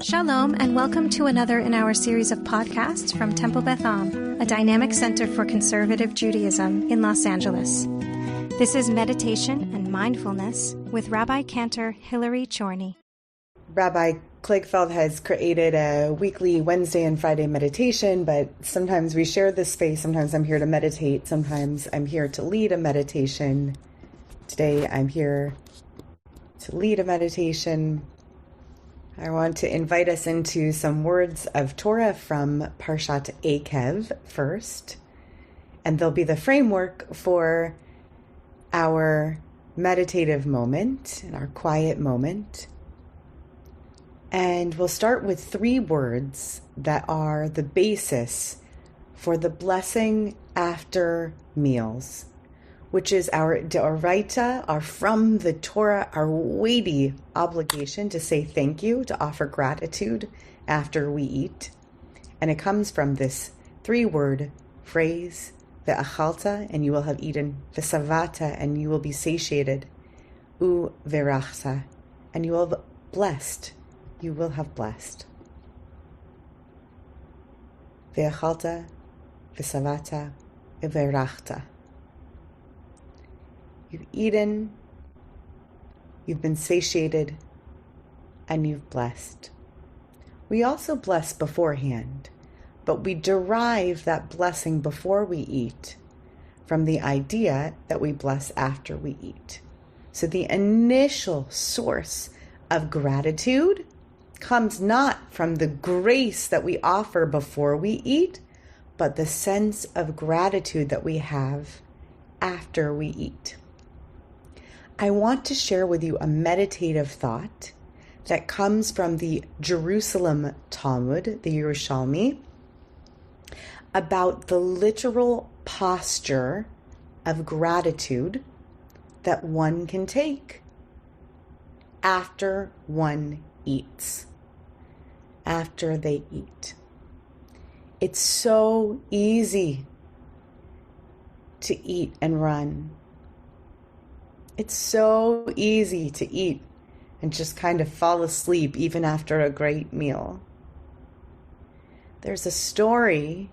Shalom, and welcome to another in our series of podcasts from Temple Beth Am, a dynamic center for conservative Judaism in Los Angeles. This is Meditation and Mindfulness with Rabbi Cantor Hillary Chorny. Rabbi Kligfled has created a weekly Wednesday and Friday meditation, but sometimes we share this space. Sometimes I'm here to meditate. Sometimes I'm here to lead a meditation. Today I'm here to lead a meditation. I want to invite us into some words of Torah from Parshat Akev first, and they'll be the framework for our meditative moment and our quiet moment. And we'll start with 3 words that are the basis for the blessing after meals, which is our deoraita, our from the Torah, our weighty obligation to say thank you, to offer gratitude after we eat. And it comes from this 3-word phrase, ve'achalta, and you will have eaten, ve'savata, and you will be satiated, u'verachta, and you will have blessed. You will have blessed. Ve'achalta, ve'savata, u'verachta. You've eaten, you've been satiated, and you've blessed. We also bless beforehand, but we derive that blessing before we eat from the idea that we bless after we eat. So the initial source of gratitude comes not from the grace that we offer before we eat, but the sense of gratitude that we have after we eat. I want to share with you a meditative thought that comes from the Jerusalem Talmud, the Yerushalmi, about the literal posture of gratitude that one can take after one eats, after they eat. It's so easy to eat and run. It's so easy to eat and just kind of fall asleep even after a great meal. There's a story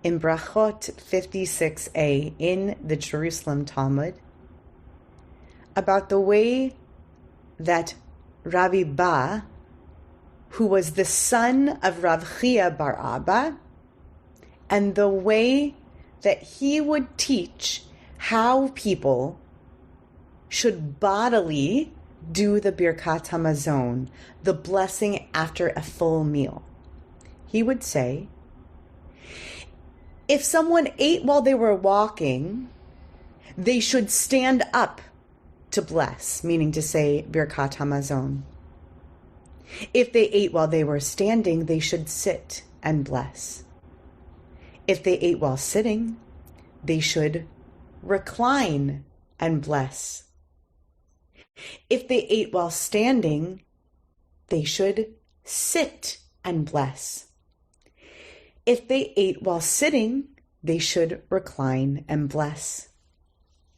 in Brachot 56a in the Jerusalem Talmud about the way that Rabbi Ba, who was the son of Rav Chia bar Abba, and the way that he would teach how people should bodily do the Birkat HaMazon, the blessing after a full meal. He would say, if someone ate while they were walking, they should stand up to bless, meaning to say Birkat HaMazon. If they ate while they were standing, they should sit and bless. If they ate while sitting, they should recline and bless. If they ate while standing, they should sit and bless. If they ate while sitting, they should recline and bless.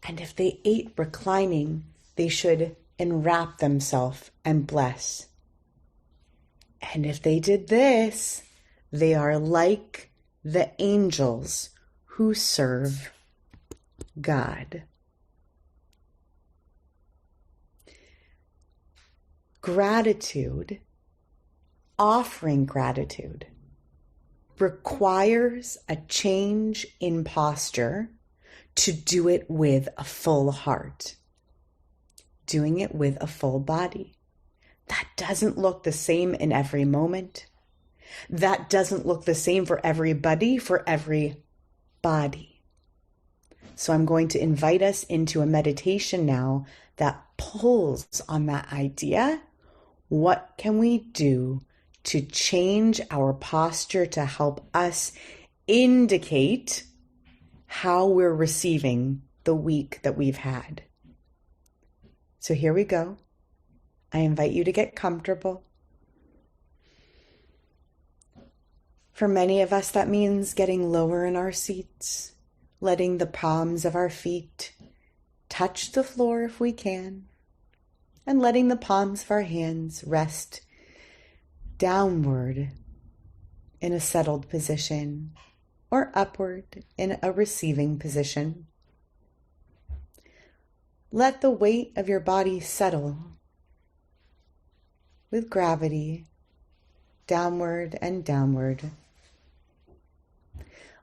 And if they ate reclining, they should enwrap themselves and bless. And if they did this, they are like the angels who serve God. Gratitude, offering gratitude, requires a change in posture to do it with a full heart, doing it with a full body. That doesn't look the same in every moment. That doesn't look the same for everybody, for every body. So I'm going to invite us into a meditation now that pulls on that idea. What can we do to change our posture to help us indicate how we're receiving the week that we've had? So here we go. I invite you to get comfortable. For many of us, that means getting lower in our seats, letting the palms of our feet touch the floor if we can, and letting the palms of our hands rest downward in a settled position or upward in a receiving position. Let the weight of your body settle with gravity, downward and downward.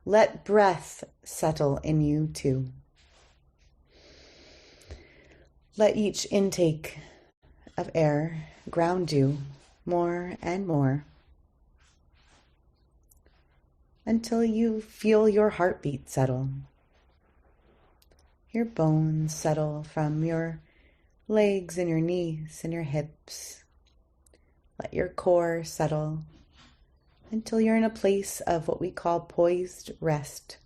Let breath settle in you too. Let each intake of air ground you more and more until you feel your heartbeat settle. Your bones settle from your legs and your knees and your hips. Let your core settle until you're in a place of what we call poised rest.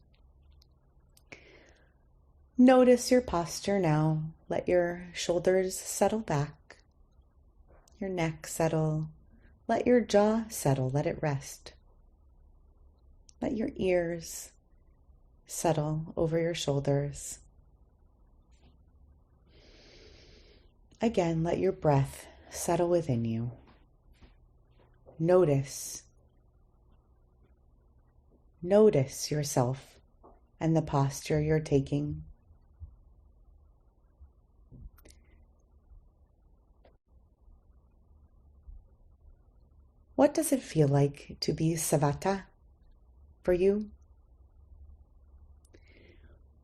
Notice your posture now. Let your shoulders settle back, your neck settle. Let your jaw settle. Let it rest. Let your ears settle over your shoulders. Again, let your breath settle within you. Notice yourself and the posture you're taking. What does it feel like to be savata for you?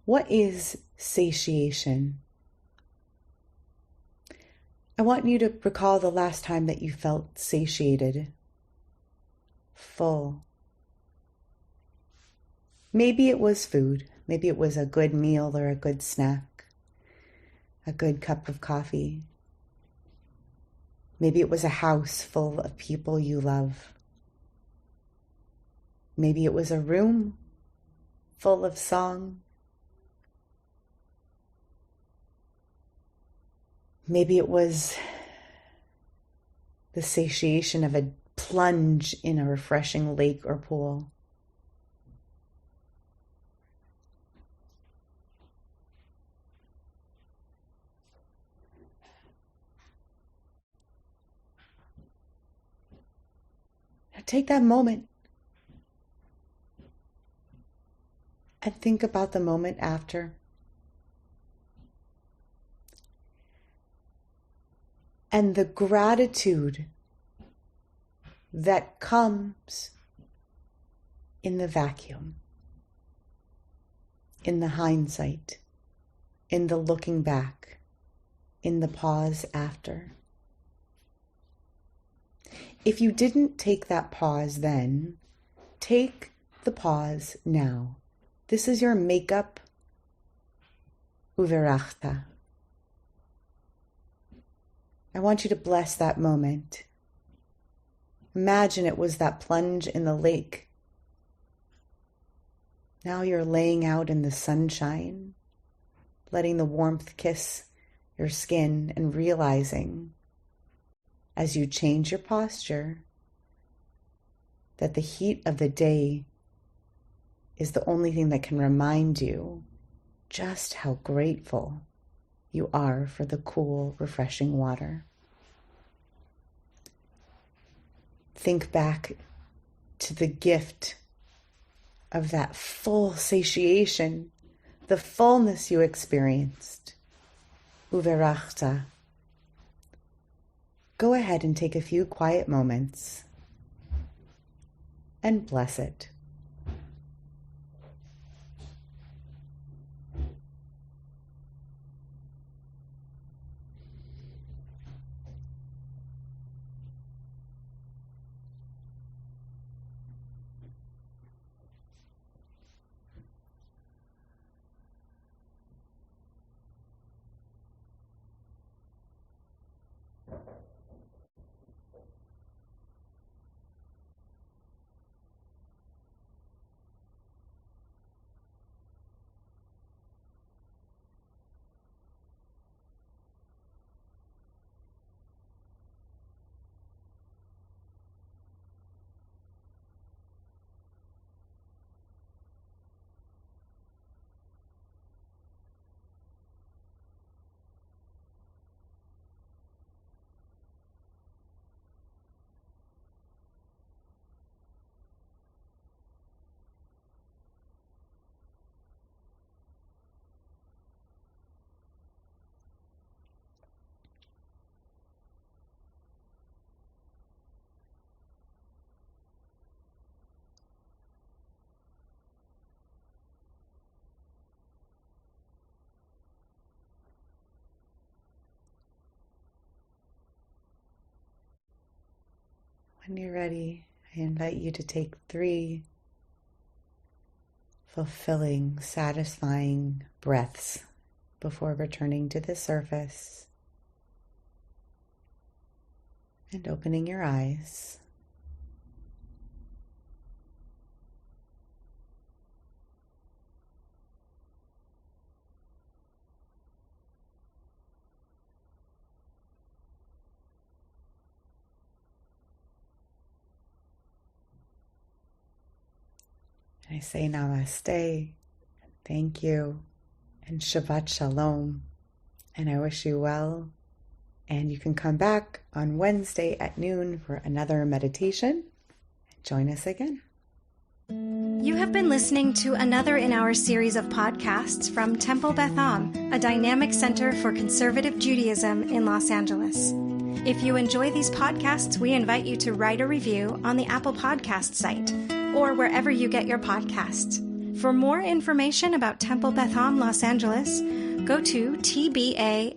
What is satiation? I want you to recall the last time that you felt satiated, full. Maybe it was food. Maybe it was a good meal or a good snack, a good cup of coffee. Maybe it was a house full of people you love. Maybe it was a room full of song. Maybe it was the satiation of a plunge in a refreshing lake or pool. Now take that moment and think about the moment after. And the gratitude that comes in the vacuum, in the hindsight, in the looking back, in the pause after. If you didn't take that pause then, take the pause now. This is your makeup uverachta. I want you to bless that moment. Imagine it was that plunge in the lake. Now you're laying out in the sunshine, letting the warmth kiss your skin and realizing as you change your posture that the heat of the day is the only thing that can remind you just how grateful you are for the cool, refreshing water. Think back to the gift of that full satiation, the fullness you experienced. Uverachta. Go ahead and take a few quiet moments and bless it. When you're ready, I invite you to take 3 fulfilling, satisfying breaths before returning to the surface and opening your eyes. I say namaste, thank you, and Shabbat Shalom. And I wish you well. And you can come back on Wednesday at noon for another meditation. Join us again. You have been listening to another in our series of podcasts from Temple Beth Am, a dynamic center for conservative Judaism in Los Angeles. If you enjoy these podcasts, we invite you to write a review on the Apple Podcast site or wherever you get your podcasts. For more information about Temple Beth Am Los Angeles, go to tbala.org